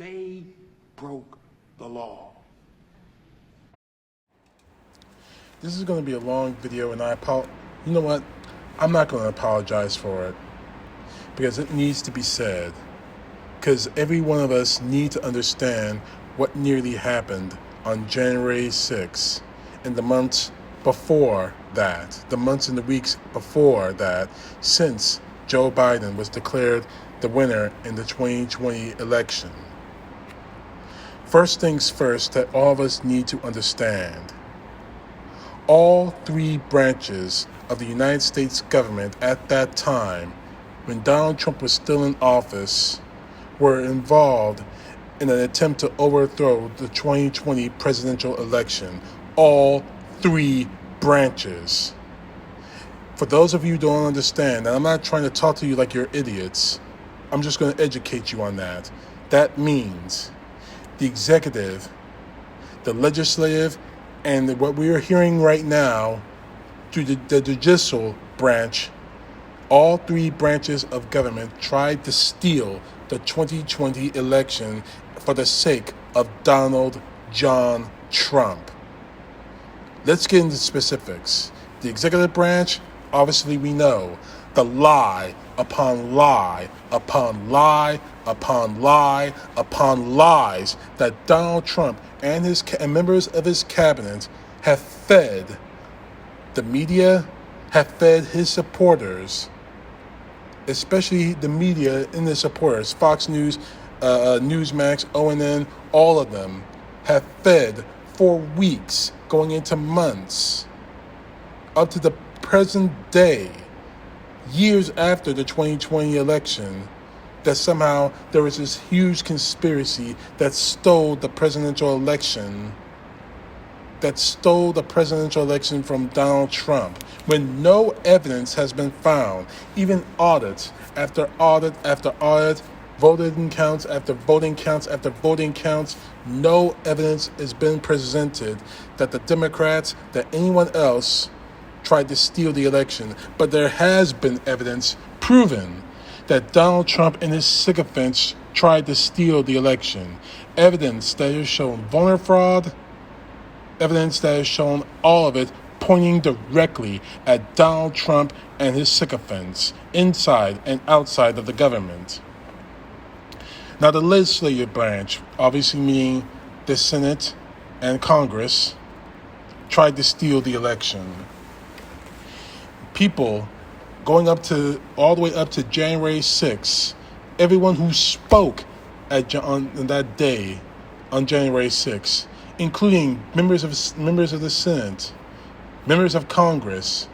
They broke the law. This is going to be a long video, and you know what? I'm not going to apologize for it because it needs to be said. Because every one of us need to understand what nearly happened on January 6th and the months before that, the months and the weeks before that, since Joe Biden was declared the winner in the 2020 election. First things first that all of us need to understand. All three branches of the United States government at that time, when Donald Trump was still in office, were involved in an attempt to overthrow the 2020 presidential election. All three branches. For those of you who don't understand, and I'm not trying to talk to you like you're idiots, I'm just going to educate you on that. That means the executive, the legislative, and what we are hearing right now through the judicial branch, all three branches of government tried to steal the 2020 election for the sake of Donald John Trump. Let's get into specifics. The executive branch, obviously we know, the lie upon lie upon lie upon lie upon lies that Donald Trump and members of his cabinet have fed the media, have fed his supporters, especially the media and the supporters, Fox News, Newsmax, ONN, all of them have fed for weeks, going into months, up to the present day, years after the 2020 election, that somehow there was this huge conspiracy that stole the presidential election from Donald Trump, when no evidence has been found, even audits after audit after audit, voting counts after voting counts after voting counts, no evidence has been presented that the Democrats, that anyone else tried to steal the election. But there has been evidence proven that Donald Trump and his sycophants tried to steal the election. Evidence that has shown voter fraud, evidence that has shown all of it pointing directly at Donald Trump and his sycophants inside and outside of the government. Now, the legislative branch, obviously meaning the Senate and Congress, tried to steal the election. People going all the way up to January 6th, everyone who spoke on that day, on January 6th, including members of the Senate, members of Congress,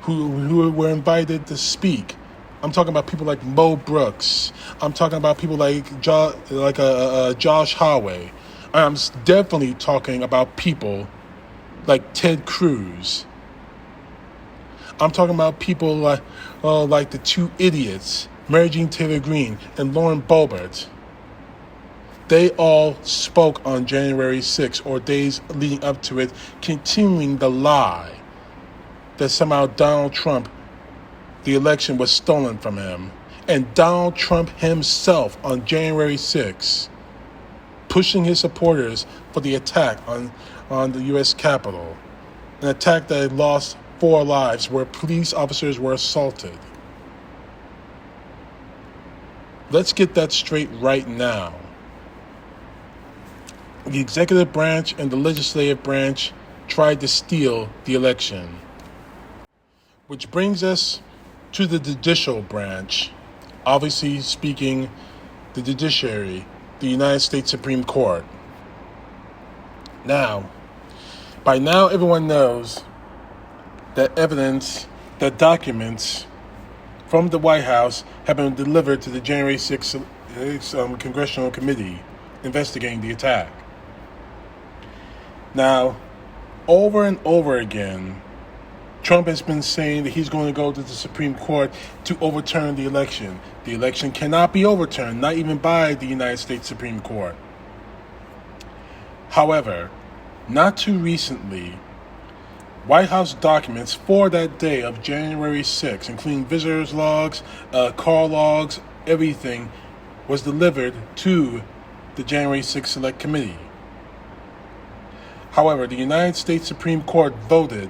who were invited to speak. I'm talking about people like Mo Brooks. I'm talking about people like Josh Hawley. I'm definitely talking about people like Ted Cruz. I'm talking about people like the two idiots, Mary Jean Taylor Greene and Lauren Boebert. They all spoke on January 6th or days leading up to it, continuing the lie that somehow Donald Trump, the election was stolen from him. And Donald Trump himself on January 6th, pushing his supporters for the attack on the U.S. Capitol, an attack that had lost 4 lives, where police officers were assaulted. Let's get that straight right now. The executive branch and the legislative branch tried to steal the election. Which brings us to the judicial branch. Obviously speaking, the judiciary, the United States Supreme Court. Now, by now everyone knows that evidence, that documents from the White House have been delivered to the January 6th Congressional Committee investigating the attack. Now, over and over again, Trump has been saying that he's going to go to the Supreme Court to overturn the election. The election cannot be overturned, not even by the United States Supreme Court. However, not too recently, White House documents for that day of January 6th, including visitors logs, call logs, everything, was delivered to the January 6th Select Committee. However, the United States Supreme Court voted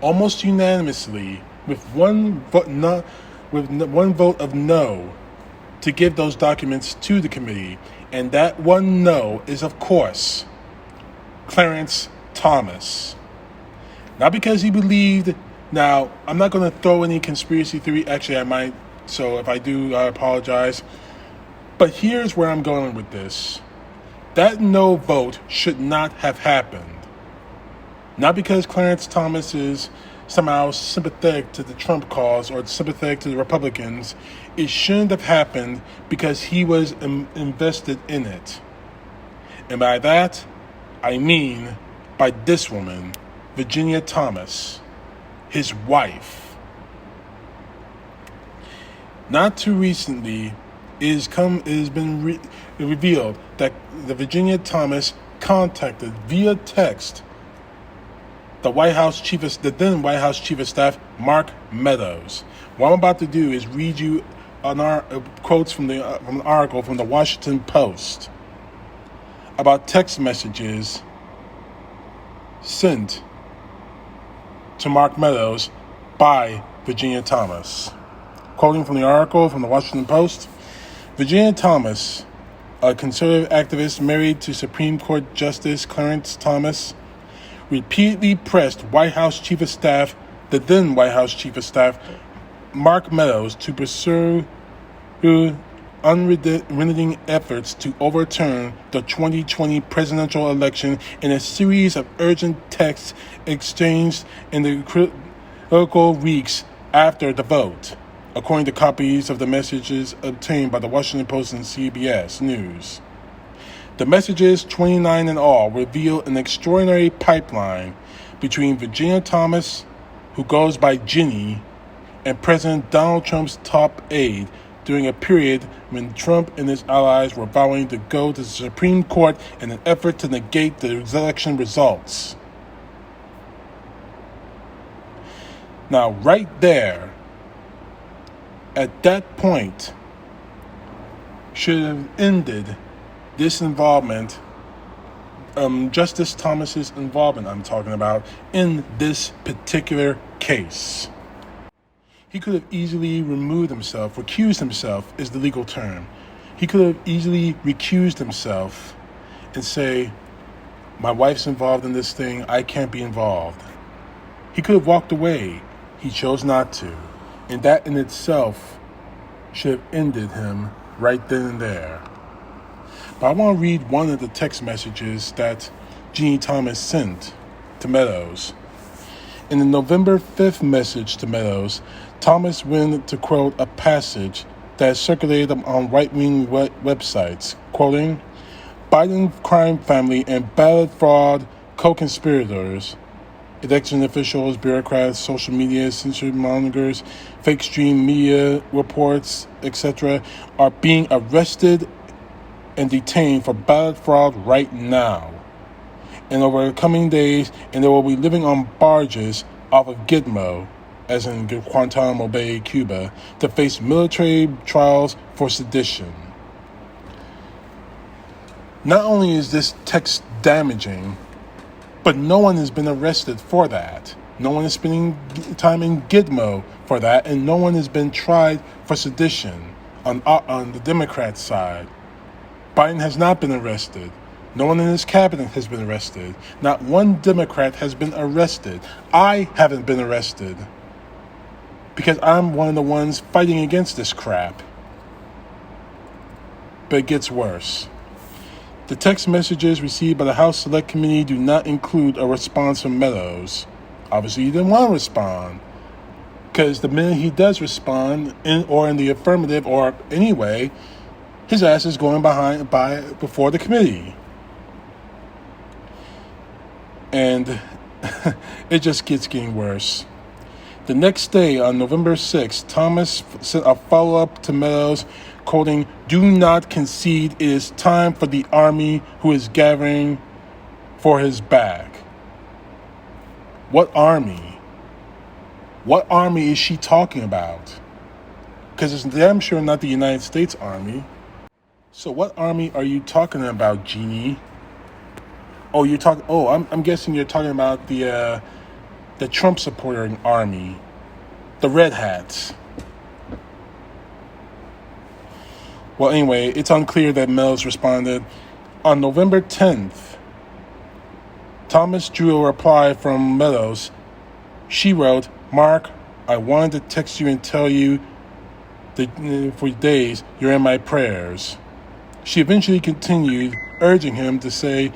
almost unanimously with one vote of no to give those documents to the committee. And that one no is, of course, Clarence Thomas. Not because he believed. Now, I'm not going to throw any conspiracy theory. Actually, I might. So if I do, I apologize. But here's where I'm going with this. That no vote should not have happened. Not because Clarence Thomas is somehow sympathetic to the Trump cause or sympathetic to the Republicans. It shouldn't have happened because he was invested in it. And by that, I mean by this woman, Genie Thomas, his wife. Not too recently, it has been revealed that the Genie Thomas contacted via text the then White House Chief of Staff, Mark Meadows. What I'm about to do is read you quotes from an article from the Washington Post about text messages sent to Mark Meadows by Genie Thomas. Quoting from the article from the Washington Post, Genie Thomas, a conservative activist married to Supreme Court Justice Clarence Thomas, repeatedly pressed White House Chief of Staff, the then White House Chief of Staff, Mark Meadows, to pursue unremitting efforts to overturn the 2020 presidential election in a series of urgent texts exchanged in the critical weeks after the vote, according to copies of the messages obtained by the Washington Post and CBS News. The messages, 29 in all, reveal an extraordinary pipeline between Genie Thomas, who goes by Genie, and President Donald Trump's top aide during a period when Trump and his allies were vowing to go to the Supreme Court in an effort to negate the election results. Now, right there, at that point, should have ended this involvement, Justice Thomas's involvement, I'm talking about, in this particular case. He could have easily recused himself is the legal term. He could have easily recused himself and say, my wife's involved in this thing, I can't be involved. He could have walked away. He chose not to. And that in itself should have ended him right then and there. But I want to read one of the text messages that Genie Thomas sent to Meadows. In the November 5th message to Meadows, Thomas went to quote a passage that circulated on right-wing websites, quoting, Biden crime family and ballot fraud co-conspirators, election officials, bureaucrats, social media, censored monitors, fake stream media reports, etc., are being arrested and detained for ballot fraud right now and over the coming days, and they will be living on barges off of Gitmo, as in Guantanamo Bay, Cuba, to face military trials for sedition. Not only is this text damaging, but no one has been arrested for that. No one is spending time in Gitmo for that, and no one has been tried for sedition on the Democrat side. Biden has not been arrested. No one in his cabinet has been arrested. Not one Democrat has been arrested. I haven't been arrested because I'm one of the ones fighting against this crap. But it gets worse. The text messages received by the House Select Committee do not include a response from Meadows. Obviously, he didn't want to respond, because the minute he does respond, in the affirmative or anyway, his ass is going before the committee. And it just keeps getting worse. The next day, on November 6th, Thomas sent a follow-up to Meadows, quoting, "Do not concede. It is time for the army who is gathering for his back." What army? What army is she talking about? Because it's damn sure not the United States Army. So what army are you talking about, Genie? Oh, you're talking. Oh, I'm guessing you're talking about the Trump supporter army, the Red Hats. Well, anyway, it's unclear that Meadows responded. On November 10th, Thomas drew a reply from Meadows. She wrote, "Mark, I wanted to text you and tell you that for days you're in my prayers." She eventually continued, urging him to say,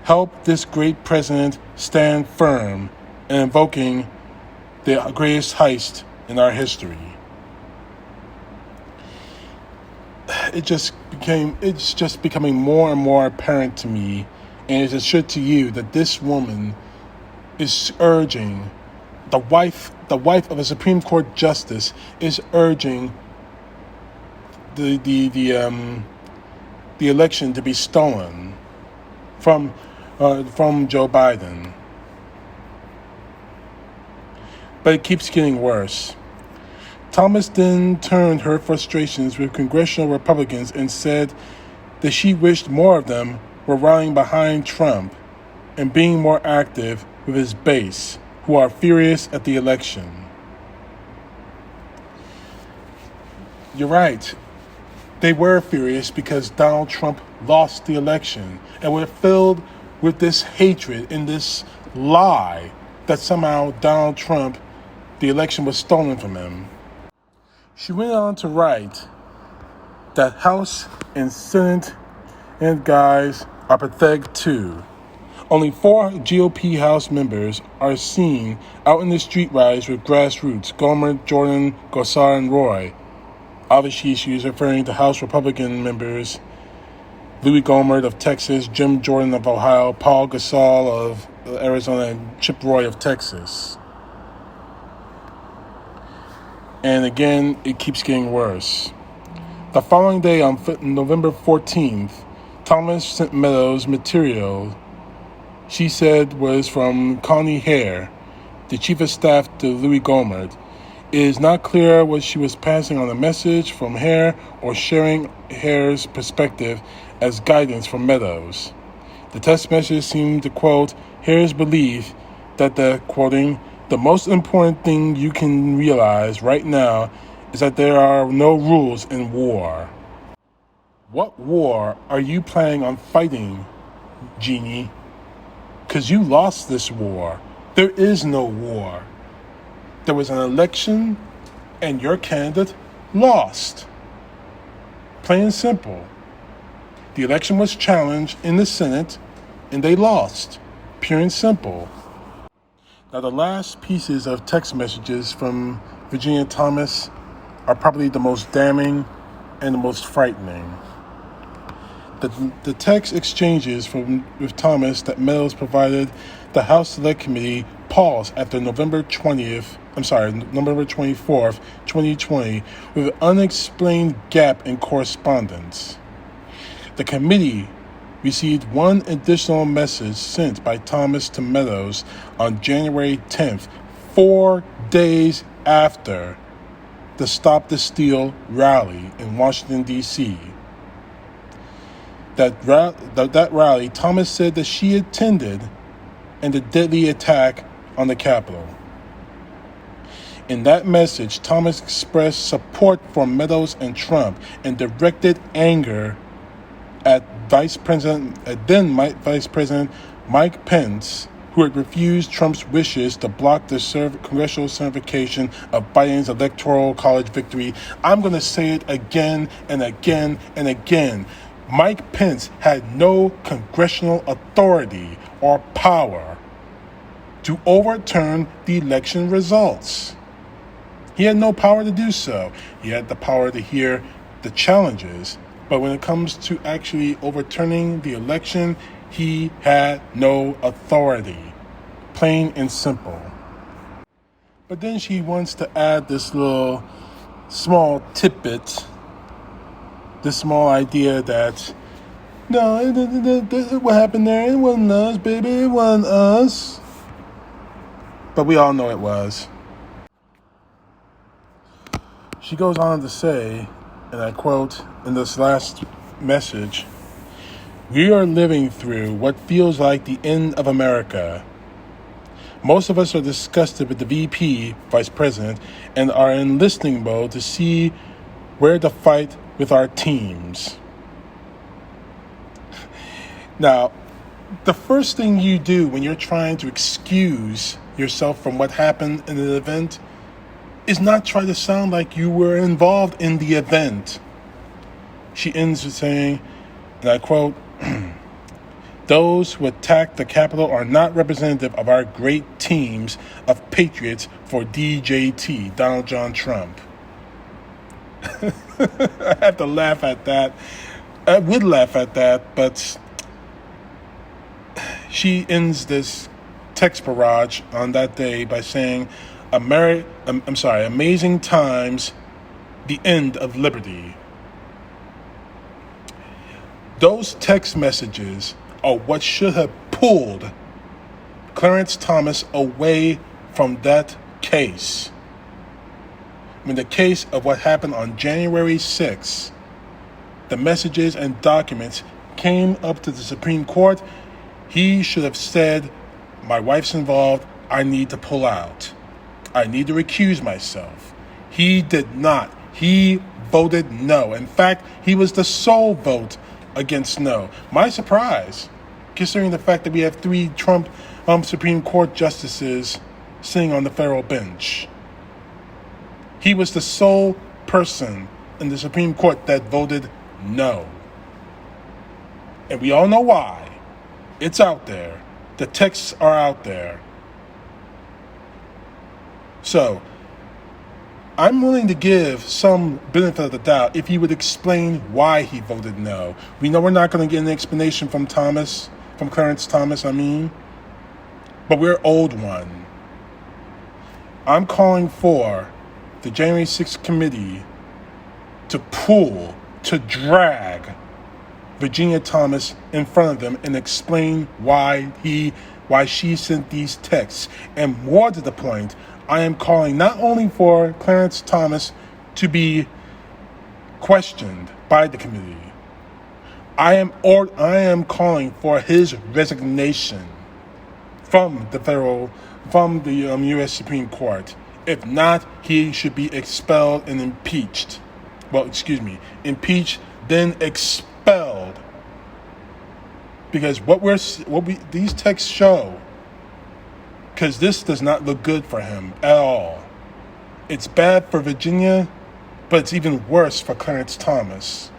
"Help this great president stand firm," and invoking the greatest heist in our history. It's just becoming more and more apparent to me, and it should to you, that this woman is urging, the wife of a Supreme Court justice is urging the election to be stolen from Joe Biden. But it keeps getting worse. Thomas then turned her frustrations with congressional Republicans and said that she wished more of them were rallying behind Trump and being more active with his base, who are furious at the election. You're right. They were furious because Donald Trump lost the election, and were filled with this hatred and this lie that somehow Donald Trump, the election was stolen from him. She went on to write that House and Senate and guys are pathetic too. Only 4 GOP House members are seen out in the street rallies with grassroots: Gomer, Jordan, Gosar, and Roy. Obviously, she is referring to House Republican members Louis Gohmert of Texas, Jim Jordan of Ohio, Paul Gasol of Arizona, and Chip Roy of Texas. And again, it keeps getting worse. The following day, on November 14th, Thomas sent Meadows material she said was from Connie Hare, the chief of staff to Louis Gohmert. It is not clear whether she was passing on a message from Hare or sharing Hare's perspective as guidance from Meadows. The text message seemed to quote Hare's belief that quoting, "the most important thing you can realize right now is that there are no rules in war." What war are you planning on fighting, Genie? 'Cause you lost this war. There is no war. There was an election, and your candidate lost. Plain and simple. The election was challenged in the Senate, and they lost. Pure and simple. Now, the last pieces of text messages from Genie Thomas are probably the most damning and the most frightening. The text exchanges with Thomas that Meadows provided the House Select Committee pause after November 24th, 2020, with an unexplained gap in correspondence. The committee received one additional message sent by Thomas to Meadows on January 10th, 4 days after the Stop the Steal rally in Washington, D.C. That rally, Thomas said that she attended, and the deadly attack on the Capitol. In that message, Thomas expressed support for Meadows and Trump and directed anger at then Vice President Mike Pence, who had refused Trump's wishes to block the congressional certification of Biden's Electoral College victory. I'm going to say it again and again and again. Mike Pence had no congressional authority or power to overturn the election results. He had no power to do so. He had the power to hear the challenges, but when it comes to actually overturning the election, he had no authority. Plain and simple. But then she wants to add this little small tidbit, this small idea that, no, what happened there, it wasn't us, baby, it wasn't us. But we all know it was. She goes on to say, and I quote, in this last message, we are living through what feels like the end of America. Most of us are disgusted with the VP, Vice President, and are in listening mode to see where to fight with our teams. Now, the first thing you do when you're trying to excuse yourself from what happened in an event is not try to sound like you were involved in the event. She ends with saying, and I quote, "Those who attacked the Capitol are not representative of our great teams of patriots for DJT, Donald John Trump." I have to laugh at that. I would laugh at that, but she ends this text barrage on that day by saying, amazing times, the end of liberty. Those text messages are what should have pulled Clarence Thomas away from that case. When the case of what happened on January 6th, the messages and documents came up to the Supreme Court, he should have said, my wife's involved, I need to pull out. I need to recuse myself. He did not. He voted no. In fact, he was the sole vote against no. My surprise, considering the fact that we have 3 Trump Supreme Court justices sitting on the federal bench. He was the sole person in the Supreme Court that voted no. And we all know why. It's out there. The texts are out there. So, I'm willing to give some benefit of the doubt if he would explain why he voted no. We know we're not going to get an explanation from Clarence Thomas, but we're owed one. I'm calling for the January 6th committee to drag Genie Thomas in front of them and explain why she sent these texts. And more to the point, I am calling not only for Clarence Thomas to be questioned by the committee, I am calling for his resignation from the U.S. Supreme Court. If not, he should be expelled and impeached. Impeached, then expelled. Because these texts show, because this does not look good for him at all. It's bad for Virginia, but it's even worse for Clarence Thomas.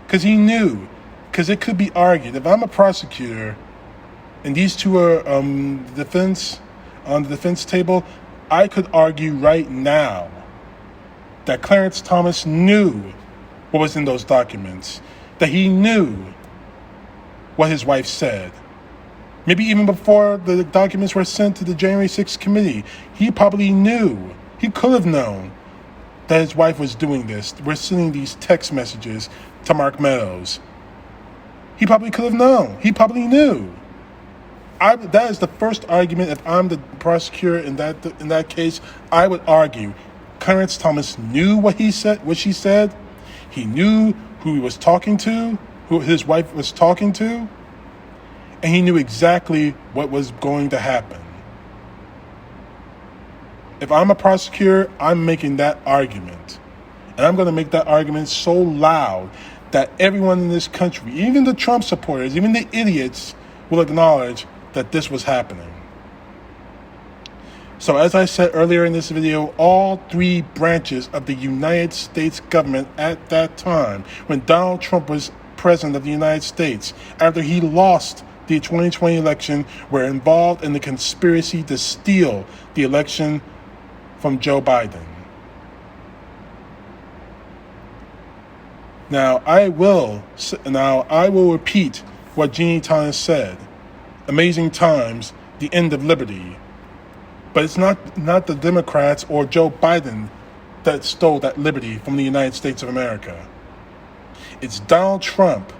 Because he knew, because it could be argued, if I'm a prosecutor and these two are on the defense table, I could argue right now that Clarence Thomas knew what was in those documents, that he knew what his wife said. Maybe even before the documents were sent to the January 6th committee, he probably knew. He could have known that his wife was doing this. We're sending these text messages to Mark Meadows. He probably could have known. He probably knew. That is the first argument. If I'm the prosecutor in that case, I would argue Clarence Thomas knew what she said. He knew who he was talking to, who his wife was talking to. And he knew exactly what was going to happen. If I'm a prosecutor, I'm making that argument. And I'm going to make that argument so loud that everyone in this country, even the Trump supporters, even the idiots, will acknowledge that this was happening. So as I said earlier in this video, all 3 branches of the United States government at that time, when Donald Trump was president of the United States, after he lost the 2020 election, were involved in the conspiracy to steal the election from Joe Biden. Now I will repeat what Genie Thomas said. Amazing times, the end of liberty. But it's not the Democrats or Joe Biden that stole that liberty from the United States of America. It's Donald Trump,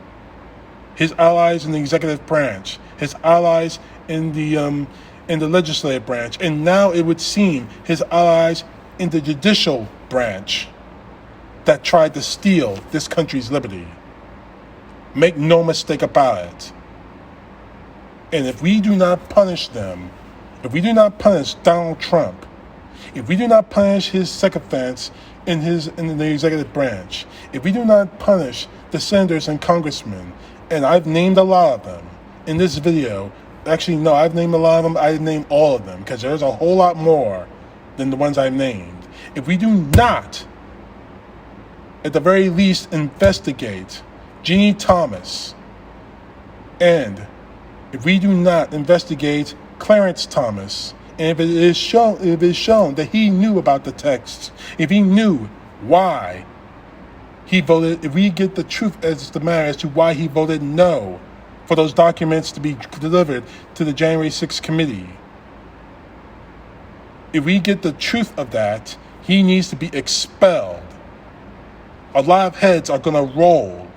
his allies in the executive branch, his allies in the legislative branch, and now it would seem his allies in the judicial branch that tried to steal this country's liberty. Make no mistake about it. And if we do not punish them, if we do not punish Donald Trump, if we do not punish his sycophants in the executive branch, if we do not punish the senators and congressmen, and I've named a lot of them in this video. Actually, no, I've named a lot of them. I didn't name all of them because there's a whole lot more than the ones I've named. If we do not, at the very least, investigate Genie Thomas, and if we do not investigate Clarence Thomas, and if it is shown that he knew about the texts, if he knew why he voted, if we get the truth as the matter as to why he voted no for those documents to be delivered to the January 6th committee, if we get the truth of that, he needs to be expelled. A lot of heads are going to roll.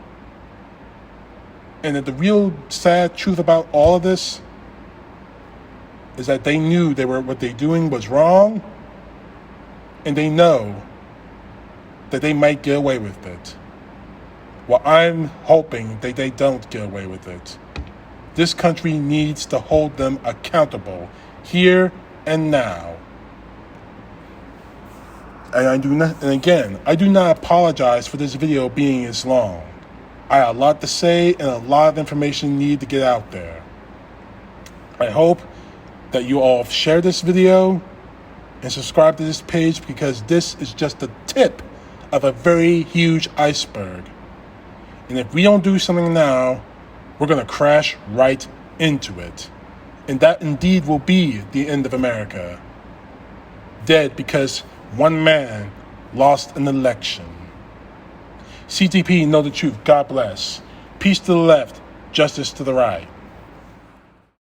And the real sad truth about all of this is that they knew what they doing was wrong, and they know that they might get away with it. Well, I'm hoping that they don't get away with it. This country needs to hold them accountable here and now. And I do not apologize for this video being as long. I have a lot to say and a lot of information needed to get out there. I hope that you all share this video and subscribe to this page, because this is just the tip of a very huge iceberg. And if we don't do something now, we're going to crash right into it. And that indeed will be the end of America. Dead because one man lost an election. CTP, know the truth. God bless. Peace to the left, justice to the right.